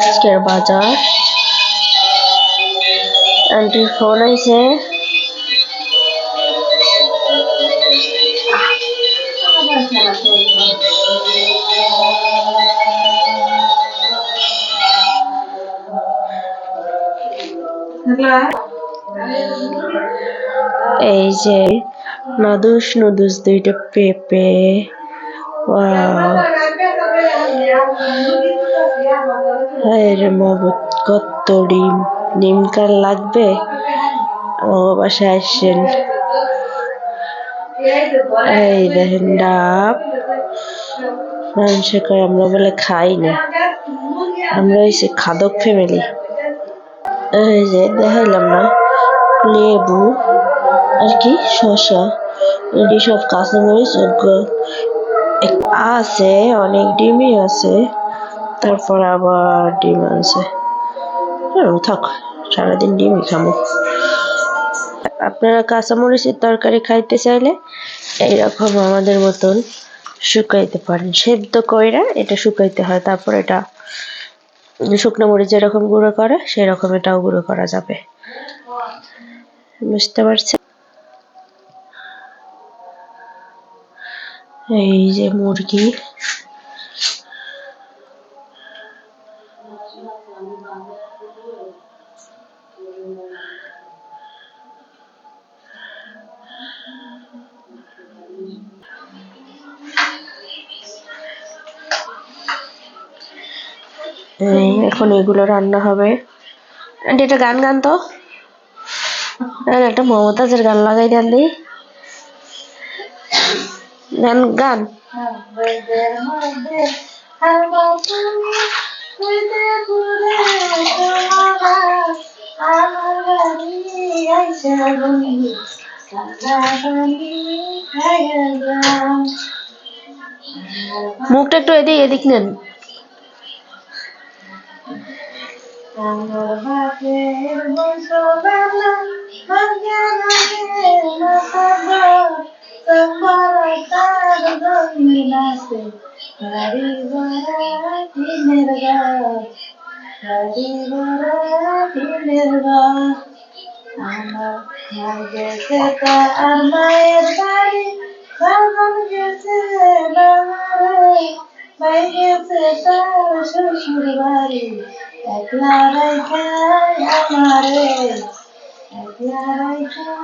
আজকের বাজার আন্টির ফোন আইছে। এই যে নুডলস দুইটা পেঁপে, কত ডিম কার লাগবে আমার বাসায় আসছেন। এই দেখেন ডাব, মানুষে কয় আমরা বলে খাই না, আমরা হইছি খাদক ফ্যামিলি। এই যে দেখাইলাম না, লেবু আর কি শসা, এটি সব কাঁচামরিচ আছে, অনেক ডিমই আছে, তারপর আবার ডিম আছে। থাক, সারাদিন ডিমই খাবো। আপনারা কাঁচামরিচের তরকারি খাইতে চাইলে এইরকম আমাদের মতন শুকাইতে পারেন, সেদ্ধ কইরা এটা শুকাইতে হয়, তারপর এটা শুকনো মরিচ যেরকম গুঁড়ো করে সেরকম এটাও গুঁড়ো করা যাবে। বুঝতে পারছেন? এই যে মুরগি, এখন এগুলো রান্না হবে। আন্টি একটা গান গান তো, একটা মমতাজের গান লাগাই দেন দি, গান গান। মুখটা একটু এদিক নেন। শ্বশুর বাড়ি একলা রাইখা আমারে, একলা রাইখা